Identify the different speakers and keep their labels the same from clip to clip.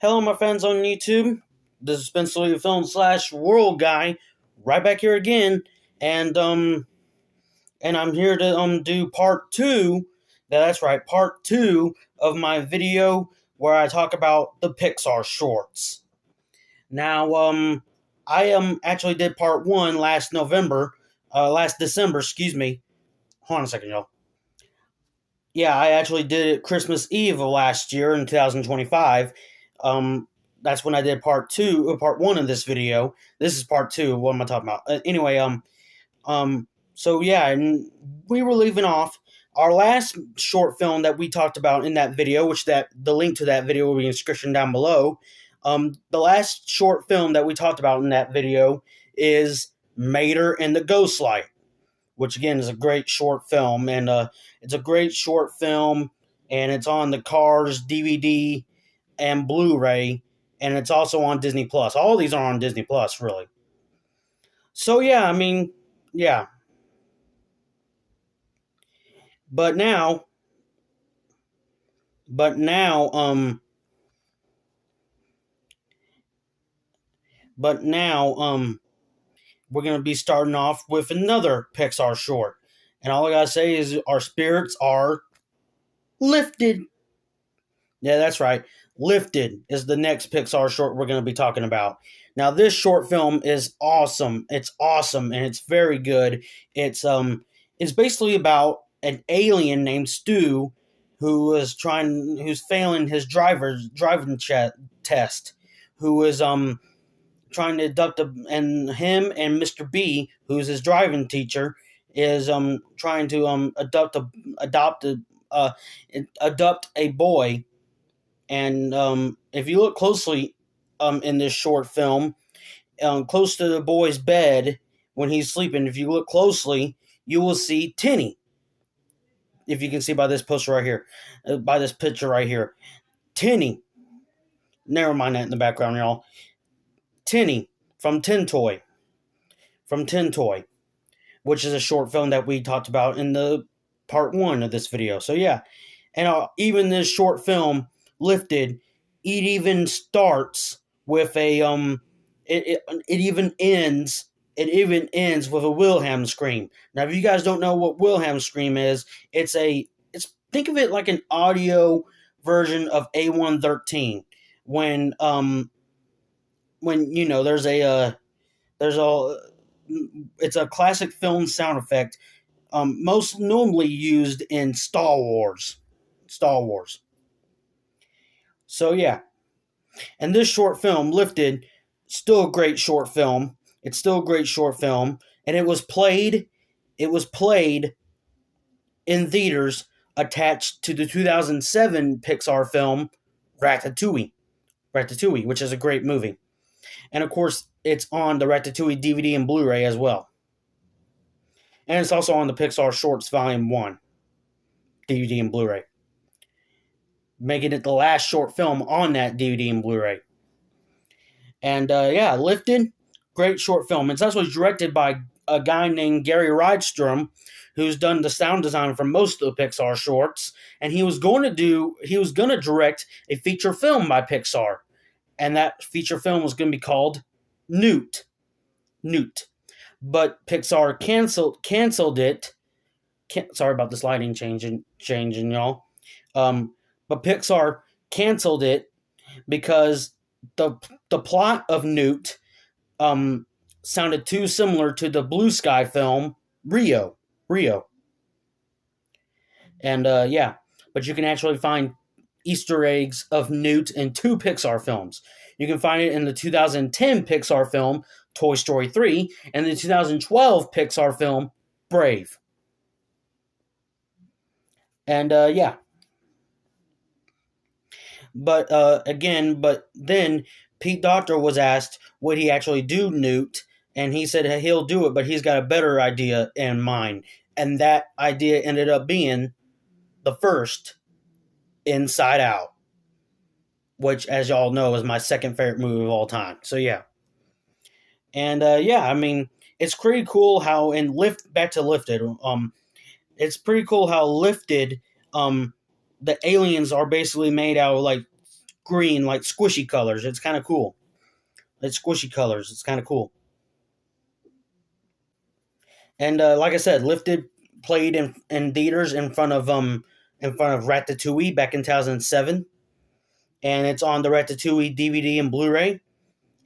Speaker 1: Hello, my friends on YouTube. This is Spencer Film slash World Guy, right back here again, and I'm here to do part two. That's right, part two of my video where I talk about the Pixar shorts. Now, I actually did part one last December, excuse me. Hold on a second, y'all. Yeah, I actually did it Christmas Eve of last year in 2025. That's when I did part one of this video. This is part two. What am I talking about? So yeah, and we were leaving off our last short film that we talked about in that video, which that the link to that video will be in the description down below. The last short film that we talked about in that video is Mater and the Ghostlight, which again is a great short film, and it's a great short film, and it's on the Cars DVD and Blu-ray, and it's also on Disney Plus. All these are on Disney Plus, really. So yeah, yeah. But now, but now, um, but now, we're gonna be starting off with another Pixar short, and all I gotta say is our spirits are lifted. Yeah, that's right. Lifted is the next Pixar short we're going to be talking about. Now, this short film is awesome. It's awesome and it's very good. It's basically about an alien named Stu who's failing his driving test, who is trying to and him and Mr. B, who's his driving teacher, is trying to uh, adopt a boy. And if you look closely in this short film, close to the boy's bed when he's sleeping, if you look closely, you will see Tinny. If you can see by this poster right here, by this picture right here, Tinny. Never mind that in the background, y'all. Tinny from Tin Toy, which is a short film that we talked about in the part one of this video. So yeah, and even this short film, Lifted, it even starts with a it even ends with a Wilhelm scream. Now, if you guys don't know what Wilhelm scream is, it's think of it like an audio version of A113 when there's a it's a classic film sound effect, most normally used in Star Wars. So yeah, and this short film, Lifted, still a great short film. It's still a great short film, and it was played. It was played in theaters attached to the 2007 Pixar film Ratatouille, which is a great movie, and of course, it's on the Ratatouille DVD and Blu-ray as well, and it's also on the Pixar Shorts Volume 1 DVD and Blu-ray, making it the last short film on that DVD and Blu-ray. And yeah, Lifted, great short film. It's actually directed by a guy named Gary Rydstrom, who's done the sound design for most of the Pixar shorts, and he was going to direct a feature film by Pixar, and that feature film was going to be called Newt. But Pixar canceled it. Sorry about this lighting changing, y'all. But Pixar canceled it because the plot of Newt sounded too similar to the Blue Sky film Rio. And yeah, but you can actually find Easter eggs of Newt in two Pixar films. You can find it in the 2010 Pixar film Toy Story 3 and the 2012 Pixar film Brave. And yeah. But then Pete Docter was asked would he actually do Newt, and he said he'll do it, but he's got a better idea in mind. And that idea ended up being the first Inside Out, which, as y'all know, is my second favorite movie of all time. So yeah. And yeah, it's pretty cool how back to Lifted, it's pretty cool how Lifted, the aliens are basically made out of like green, like squishy colors. It's kind of cool. It's squishy colors. It's kind of cool. And like I said, Lifted played in theaters in front of Ratatouille back in 2007, and it's on the Ratatouille DVD and Blu-ray.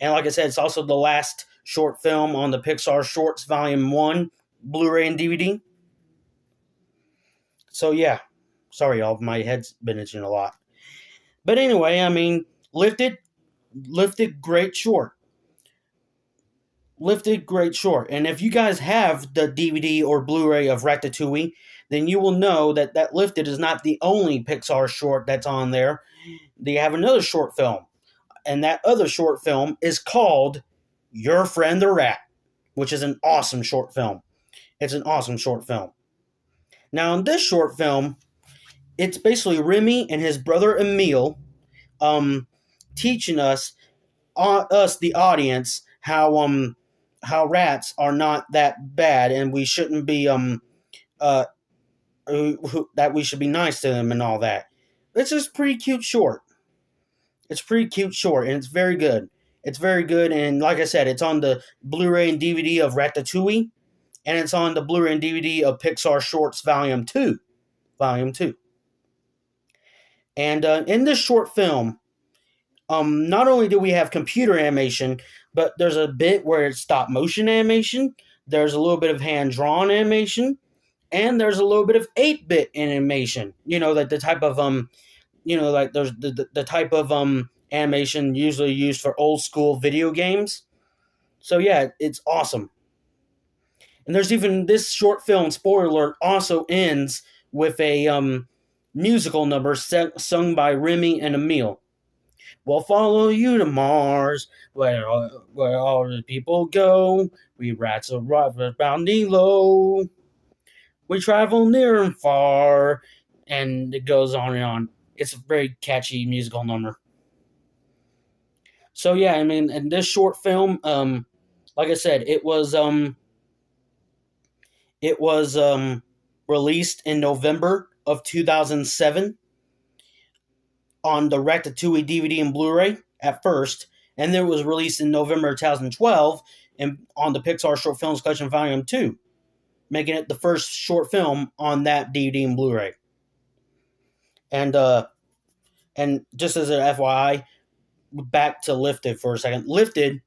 Speaker 1: And like I said, it's also the last short film on the Pixar Shorts Volume One Blu-ray and DVD. So yeah, sorry, y'all, my head's been itching a lot. But anyway, I mean, Lifted, great short. Lifted, great short. And if you guys have the DVD or Blu-ray of Ratatouille, then you will know that Lifted is not the only Pixar short that's on there. They have another short film, and that other short film is called Your Friend the Rat, which is an awesome short film. It's an awesome short film. Now, in this short film, it's basically Remy and his brother Emile teaching us the audience how rats are not that bad, and we shouldn't be uh that we should be nice to them and all that. It's just pretty cute short. It's pretty cute short, and it's very good. It's very good, and like I said, it's on the Blu-ray and DVD of Ratatouille, and it's on the Blu-ray and DVD of Pixar Shorts Volume Two. Volume Two. And in this short film, not only do we have computer animation, but there's a bit where it's stop motion animation. There's a little bit of hand drawn animation, and there's a little bit of 8-bit animation. You know, like the type of like there's the type of animation usually used for old school video games. So yeah, it's awesome. And there's even this short film, spoiler alert, also ends with a musical number sung by Remy and Emile. We'll follow you to Mars, where all the people go. We rats arrive bounding low. We travel near and far, and it goes on and on. It's a very catchy musical number. So yeah, I mean, in this short film, like I said, it was released in November of 2007 on the Ratatouille DVD and Blu-ray at first, and then it was released in November 2012 and on the Pixar Short Films Collection Volume 2, making it the first short film on that DVD and Blu-ray. And just as an FYI, back to Lifted for a second. Lifted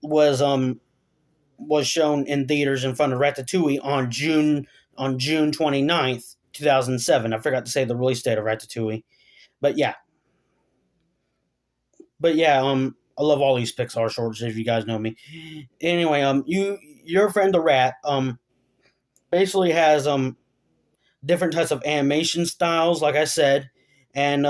Speaker 1: was shown in theaters in front of Ratatouille on June 29th, 2007. I forgot to say the release date of Ratatouille. But yeah. I love all these Pixar shorts if you guys know me. Anyway, Your Friend the Rat basically has different types of animation styles, like I said, and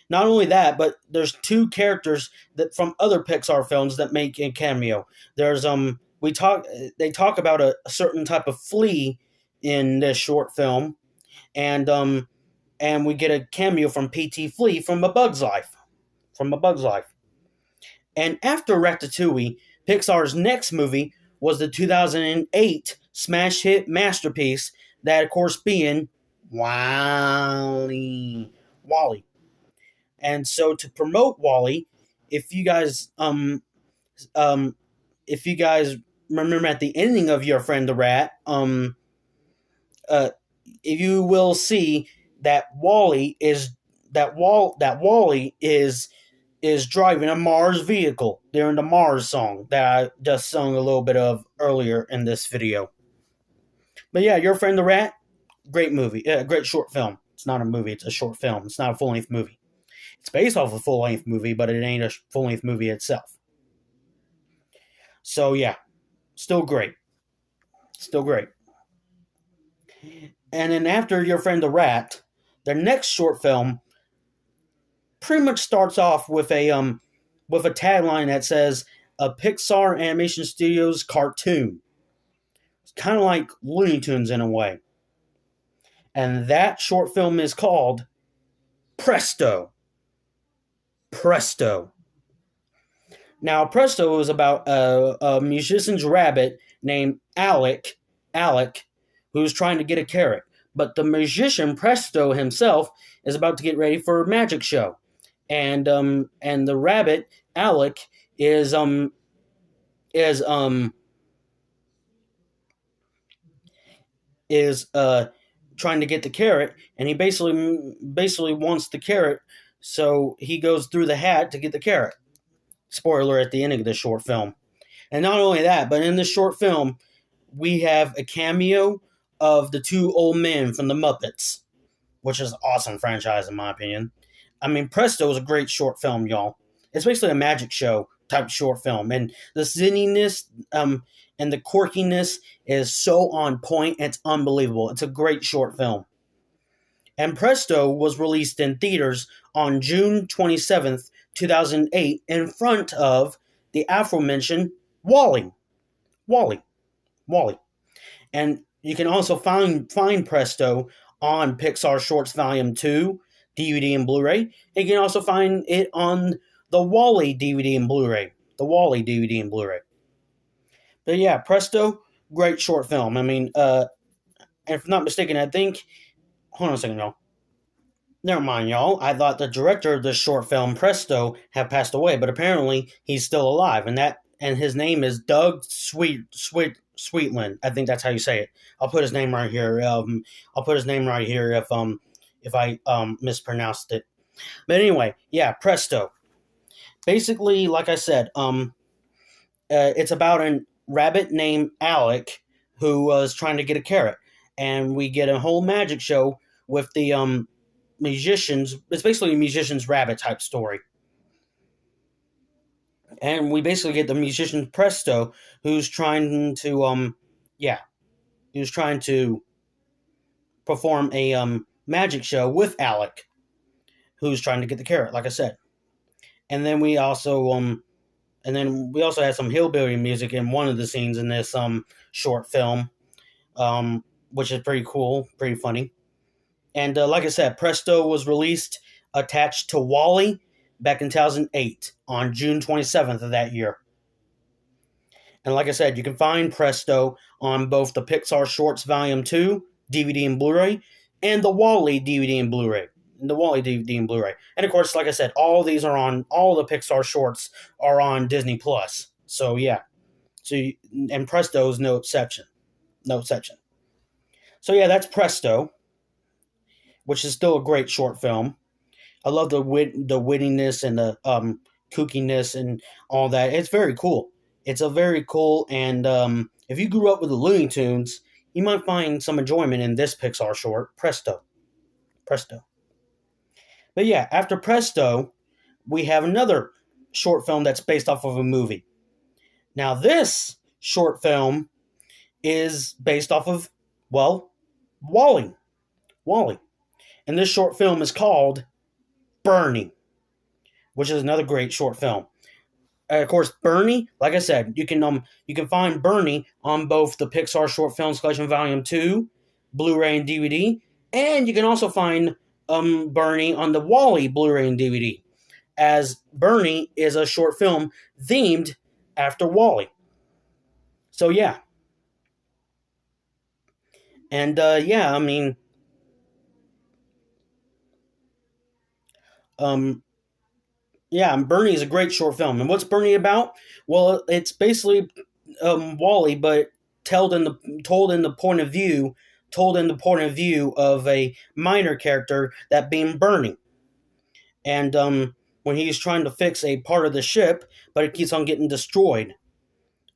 Speaker 1: not only that, but there's two characters that from other Pixar films that make a cameo. There's they talk about a certain type of flea in this short film, and we get a cameo from P.T. Flea from A Bug's Life. And after Ratatouille, Pixar's next movie was the 2008 smash hit masterpiece, that of course being Wall-E. And so to promote Wall-E, if you guys remember at the ending of Your Friend the Rat, you will see that Wall-E is driving a Mars vehicle during the Mars song that I just sung a little bit of earlier in this video. But yeah, Your Friend the Rat, great movie, great short film. It's not a movie; it's a short film. It's not a full-length movie. It's based off a full-length movie, but it ain't a full-length movie itself. So yeah, still great. And then after Your Friend the Rat, their next short film pretty much starts off with a tagline that says a Pixar Animation Studios cartoon. It's kind of like Looney Tunes in a way. And that short film is called Presto. Now, Presto is about a musician's rabbit named Alec, who's trying to get a carrot. But the magician Presto himself is about to get ready for a magic show, and the rabbit Alec is is trying to get the carrot, and he basically wants the carrot, so he goes through the hat to get the carrot. Spoiler at the end of the short film. And not only that, but in this short film, we have a cameo of the two old men from the Muppets, which is an awesome franchise in my opinion. I mean, Presto is a great short film, y'all. It's basically a magic show type short film, and the zinniness and the quirkiness is so on point. It's unbelievable. It's a great short film. And Presto was released in theaters on June 27th, 2008, in front of the aforementioned Wally. Wally. Wally. And you can also find Presto on Pixar Shorts Volume 2 DVD and Blu-ray. And you can also find it on the Wally DVD and Blu-ray. The Wally DVD and Blu-ray. But yeah, Presto, great short film. I mean, if I'm not mistaken, I think. Hold on a second, y'all. Never mind, y'all. I thought the director of this short film, Presto, had passed away, but apparently he's still alive, and his name is Doug Sweetland. I think that's how you say it. I'll put his name right here. I'll put his name right here if I mispronounced it. But anyway, yeah, Presto. Basically, like I said, it's about a rabbit named Alec who was trying to get a carrot, and we get a whole magic show with the musicians. It's basically a musician's rabbit type story, and we basically get the musician Presto, who's trying to yeah, who's trying to perform a magic show with Alec, who's trying to get the carrot, like I said. And then we also had some hillbilly music in one of the scenes in this short film, which is pretty cool, pretty funny. And like I said, Presto was released attached to Wally back in 2008 on June 27th of that year. And like I said, you can find Presto on both the Pixar Shorts Volume 2 DVD and Blu-ray and the Wally DVD and Blu-ray. The Wally DVD and Blu-ray. And of course, like I said, all the Pixar shorts are on Disney Plus. So yeah. And Presto is no exception. No exception. So yeah, that's Presto, which is still a great short film. I love the wittiness and the kookiness and all that. It's very cool. It's a very cool, and if you grew up with the Looney Tunes, you might find some enjoyment in this Pixar short, Presto. Presto. But yeah, after Presto, we have another short film that's based off of a movie. Now this short film is based off of, well, Wally. Wally. And this short film is called Bernie, which is another great short film. Of course, Bernie, like I said, you can find Bernie on both the Pixar Short Films Collection Volume 2, Blu-ray and DVD, and you can also find Bernie on the Wally Blu-ray and DVD, as Bernie is a short film themed after Wally. So yeah. And yeah, I mean, yeah, Bernie is a great short film. And what's Bernie about? Well, it's basically Wally, but told in the point of view of a minor character, that being Bernie. And when he's trying to fix a part of the ship, but it keeps on getting destroyed.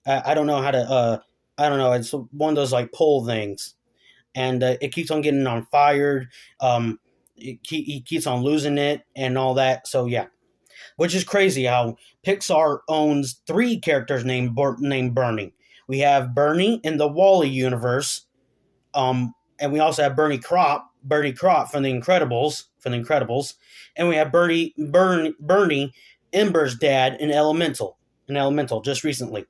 Speaker 1: I don't know how to. I don't know. It's one of those like pole things, and it keeps on getting on fired. He keeps on losing it and all that. So yeah. Which is crazy how Pixar owns three characters named Bernie. We have Bernie in the Wally universe, and we also have Bernie Krop from the Incredibles, and we have Bernie Ember's dad in Elemental just recently.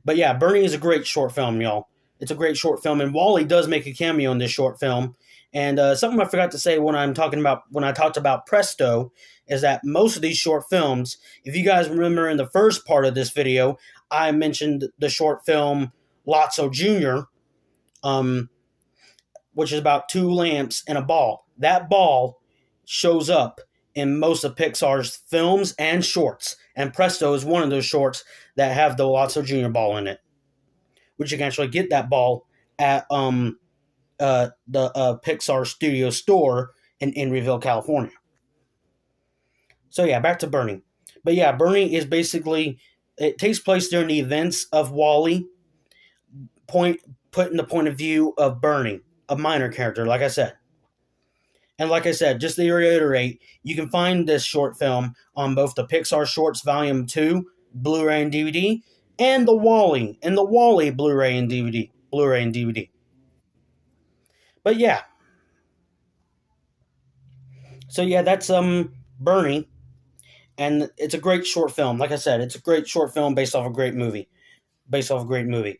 Speaker 1: But yeah, Bernie is a great short film, y'all. It's a great short film, and Wally does make a cameo in this short film. And something I forgot to say when I talked about Presto is that most of these short films, if you guys remember in the first part of this video, I mentioned the short film Lotso Jr. which is about two lamps and a ball. That ball shows up in most of Pixar's films and shorts. And Presto is one of those shorts that have the Lotso Junior ball in it, which you can actually get that ball at the Pixar Studio store in Inryville, California. So yeah, back to Bernie. But yeah, Bernie is basically, it takes place during the events of Wall-E, point put in the point of view of Bernie, a minor character, like I said. And like I said, just to reiterate, you can find this short film on both the Pixar Shorts Volume 2, Blu-ray and DVD, and the Wall-E Blu-ray and DVD. Blu-ray and DVD. But yeah. So yeah, that's Bernie. And it's a great short film. Like I said, it's a great short film based off a great movie. Based off a great movie.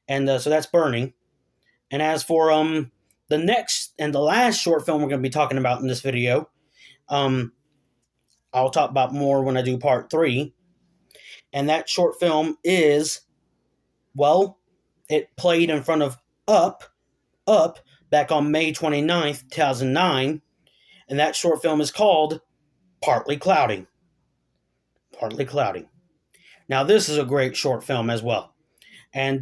Speaker 1: And so that's Bernie. And as for the next and the last short film we're going to be talking about in this video, um, I'll talk about more when I do part 3. And that short film is, well, it played in front of Up, back on May 29th, 2009. And that short film is called Partly Cloudy. Partly Cloudy. Now, this is a great short film as well. And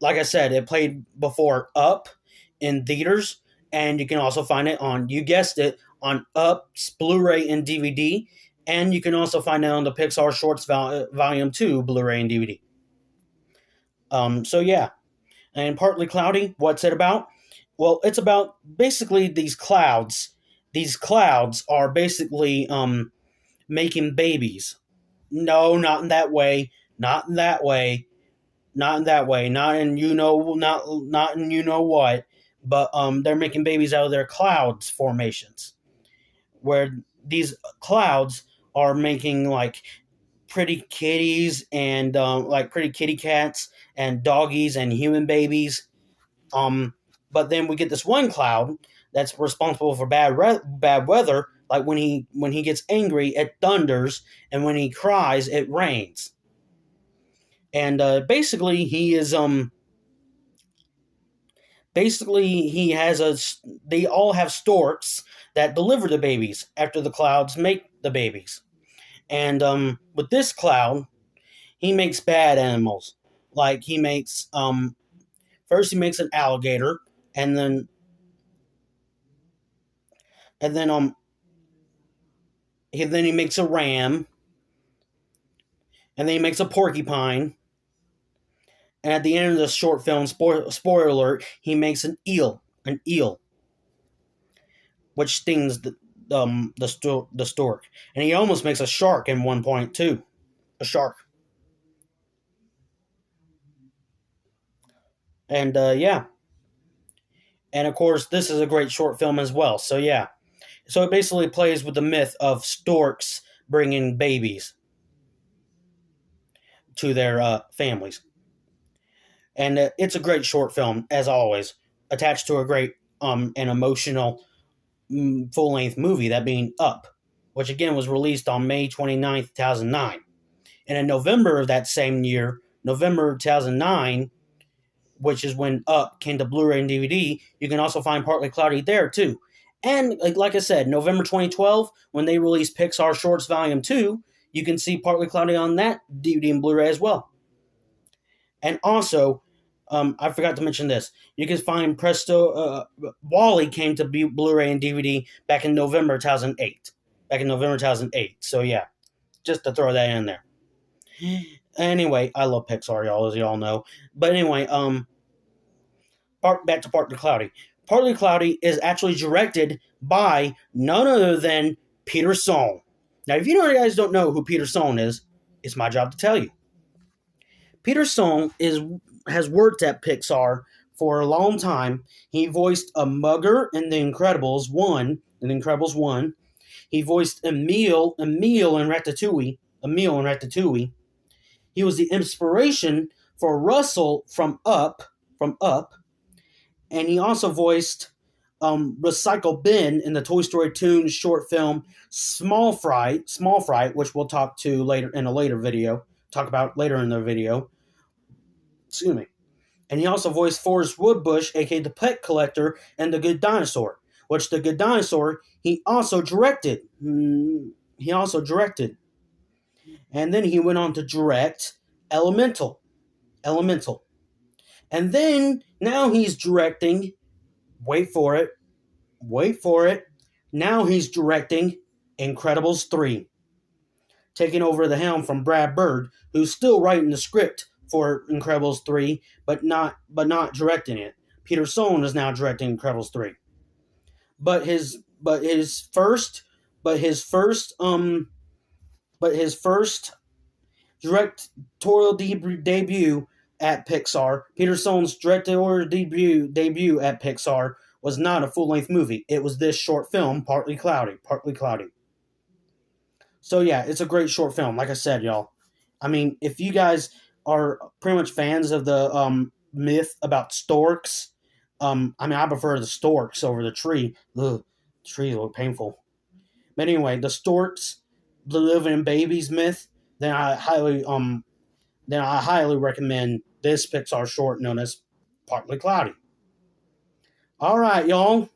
Speaker 1: like I said, it played before Up in theaters. And you can also find it on, you guessed it, on Up's Blu-ray and DVD. And you can also find it on the Pixar Shorts Volume 2 Blu-ray and DVD. So yeah. And Partly Cloudy, what's it about? Well, it's about basically these clouds. These clouds are basically making babies. No, not in that way. Not in that way. Not in that way. Not in not in you know what. But they're making babies out of their clouds formations, where these clouds are making like pretty kitties and like pretty kitty cats and doggies and human babies. But then we get this one cloud that's responsible for bad weather. Like when he gets angry, it thunders, and when he cries, it rains. And basically, he is basically he has a. They all have storks that deliver the babies after the clouds make the babies. And with this cloud, he makes bad animals. Like he makes first he makes an alligator, and then he makes a ram, and then he makes a porcupine, and at the end of the short film, spoiler alert, he makes an eel, which stings the stork, and he almost makes a shark in one point too, a shark, and yeah, and of course this is a great short film as well. So yeah, so it basically plays with the myth of storks bringing babies to their families. And it's a great short film, as always, attached to a great and emotional full length movie, that being Up, which again was released on May 29th, 2009. And in November of that same year, November 2009, which is when Up came to Blu ray and DVD, you can also find Partly Cloudy there too. And like I said, November 2012, when they released Pixar Shorts Volume 2, you can see Partly Cloudy on that DVD and Blu ray as well. And also, I forgot to mention this. You can find Presto. Wall-E came to Blu-ray and DVD back in November 2008. Back in November 2008. So yeah, just to throw that in there. Anyway, I love Pixar, y'all, as y'all know. But anyway, back to Partly Cloudy. Partly Cloudy is actually directed by none other than Peter Sohn. Now, if you guys don't know who Peter Sohn is, it's my job to tell you. Peter Sohn has worked at Pixar for a long time. He voiced a Mugger in The Incredibles 1. He voiced Emile in Ratatouille. He was the inspiration for Russell from Up, and he also voiced Recycle Bin in the Toy Story Toons short film Small Fry, which we'll talk to later in a later video. Talk about later in the video. Excuse me. And he also voiced Forrest Woodbush, aka the Pet Collector, and the Good Dinosaur. Which the Good Dinosaur he also directed. He also directed, and then he went on to direct Elemental. Elemental, and then now he's directing. Wait for it. Wait for it. Now he's directing Incredibles 3, taking over the helm from Brad Bird, who's still writing the script for Incredibles 3, but not directing it. Peter Sohn is now directing Incredibles 3. But his first directorial debut at Pixar, Peter Sohn's directorial debut at Pixar was not a full-length movie. It was this short film, Partly Cloudy. Partly Cloudy. So yeah, it's a great short film. Like I said, y'all. I mean, if you guys are pretty much fans of the myth about storks, I prefer the storks over the tree. Ugh, the trees look painful. But anyway, the storks living in babies myth. Then I highly recommend this Pixar short known as Partly Cloudy. All right, y'all.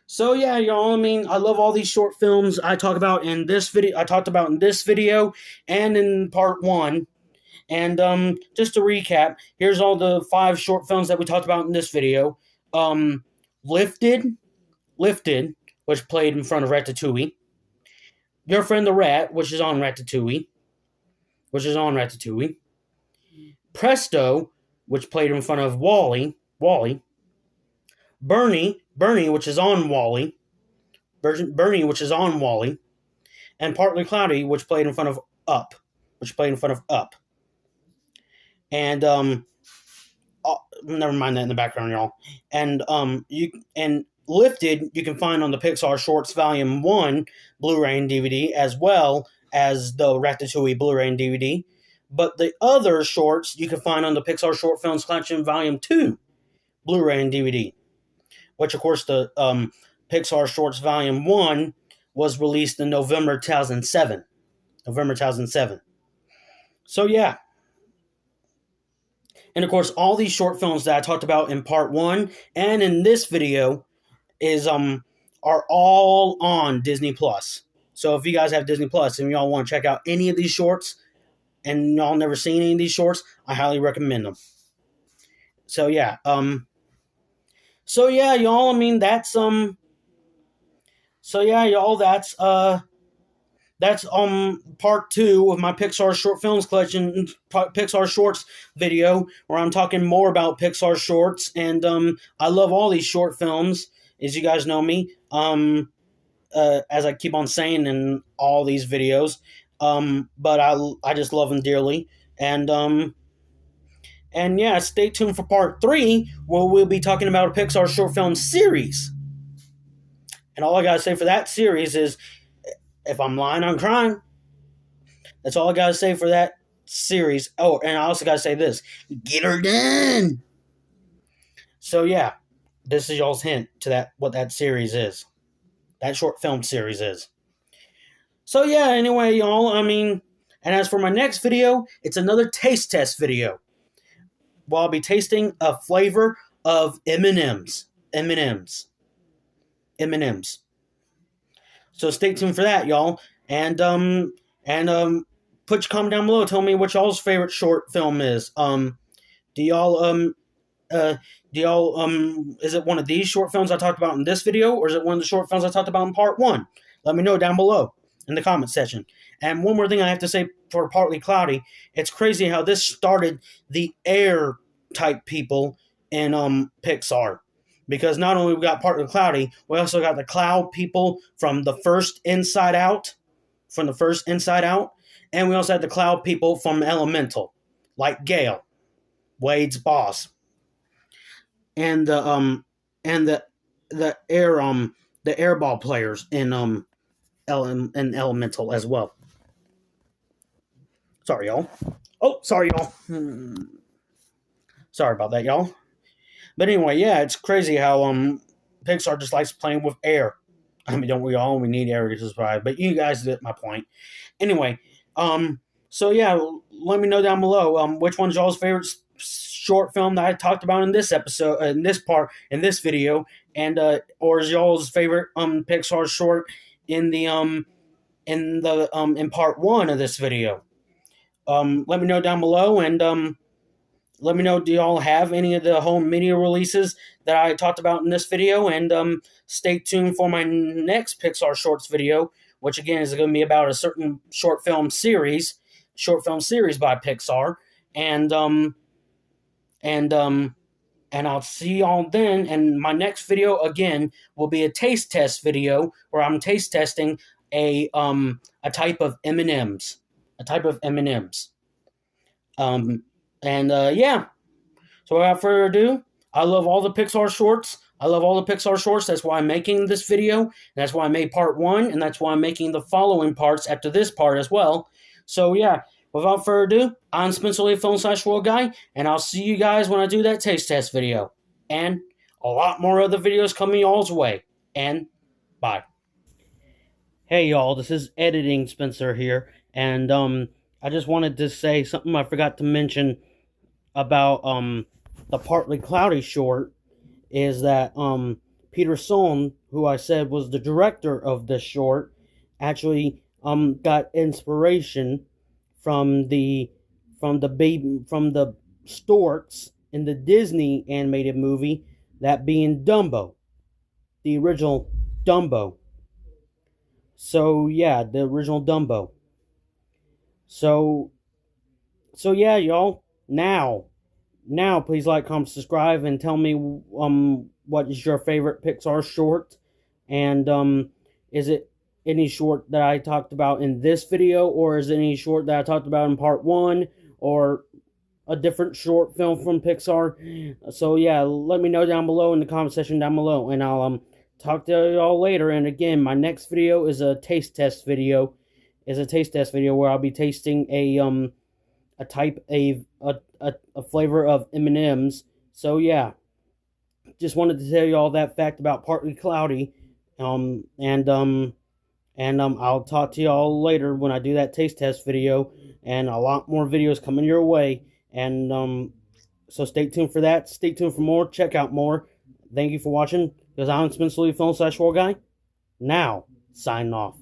Speaker 1: So yeah, y'all. I mean, I love all these short films I talk about in this video. I talked about in this video and in part 1. And just to recap, here's all the 5 short films that we talked about in this video. Lifted, which played in front of Ratatouille. Your Friend the Rat, which is on Ratatouille. Presto, which played in front of Wall-E. Bernie, which is on Wall-E. And Partly Cloudy, which played in front of Up. And never mind that in the background, y'all. And Lifted you can find on the Pixar Shorts Volume 1 Blu-ray and DVD, as well as the Ratatouille Blu-ray and DVD. But the other shorts you can find on the Pixar Short Films Collection Volume 2 Blu-ray and DVD. Which, of course, the Pixar Shorts Volume 1 was released in November 2007. So, yeah. And, of course, all these short films that I talked about in Part 1 and in this video are all on Disney+. So, if you guys have Disney+, and y'all want to check out any of these shorts, and y'all never seen any of these shorts, I highly recommend them. So, yeah. So yeah, y'all. I mean, that's So yeah, y'all. That's part 2 of my Pixar short films collection, Pixar shorts video, where I'm talking more about Pixar shorts, and I love all these short films, as you guys know me. As I keep on saying in all these videos, but I just love them dearly, and yeah, stay tuned for part 3, where we'll be talking about a Pixar short film series. And all I gotta say for that series is, if I'm lying, I'm crying. That's all I gotta say for that series. Oh, and I also gotta say this: get her done. So yeah, this is y'all's hint to what that series is. That short film series is. So yeah, anyway, y'all. I mean, and as for my next video, it's another taste test video. Well, I'll be tasting a flavor of M&Ms. So stay tuned for that, y'all. And put your comment down below. Tell me what y'all's favorite short film is. Do y'all is it one of these short films I talked about in this video, or is it one of the short films I talked about in part 1? Let me know down below in the comment section. And one more thing I have to say for Partly Cloudy, it's crazy how this started the air type people in Pixar. Because not only we got Partly Cloudy, we also got the cloud people from the first Inside Out. And we also had the cloud people from Elemental, like Gale, Wade's boss. And the airball players in Elemental as well. Sorry, y'all. Sorry about that, y'all. But anyway, yeah, it's crazy how Pixar just likes playing with air. I mean, don't we all? We need air to survive. But you guys get my point. Anyway, so yeah, let me know down below which one's y'all's favorite short film that I talked about in this episode, in this video, and or is y'all's favorite Pixar short in the in part one of this video? Let me know down below, and let me know, do y'all have any of the home media releases that I talked about in this video? And stay tuned for my next Pixar Shorts video, which again is going to be about a certain short film series by Pixar. And and um, and I'll see y'all then. And my next video again will be a taste test video where I'm taste testing a type of M&Ms, a type of M&Ms. Um, and yeah. So without further ado, I love all the Pixar shorts. I love all the Pixar shorts. That's why I'm making this video. And that's why I made part one. And that's why I'm making the following parts after this part as well. So yeah, without further ado, I'm Spencer Lee, Film/World Guy. And I'll see you guys when I do that taste test video. And a lot more other videos coming y'all's way. And bye. Hey y'all, this is Editing Spencer here. And I just wanted to say something I forgot to mention about the Partly Cloudy short is that Peter Sohn, who I said was the director of this short, actually got inspiration from the storks in the Disney animated movie, that being Dumbo, the original Dumbo. So yeah, the original Dumbo. So yeah, y'all. Now, please like, comment, subscribe, and tell me what is your favorite Pixar short, and is it any short that I talked about in this video, or is it any short that I talked about in part one, or a different short film from Pixar? So yeah, let me know down below in the comment section down below, and I'll talk to y'all later. And again, my next video is a taste test video. Where I'll be tasting a type a flavor of M&Ms. So yeah, just wanted to tell you all that fact about Partly Cloudy. I'll talk to y'all later when I do that taste test video, and a lot more videos coming your way. And so stay tuned for that. Stay tuned for more. Check out more. Thank you for watching. Because I'm Spencer Lee, Film/World Guy. Now, signing off.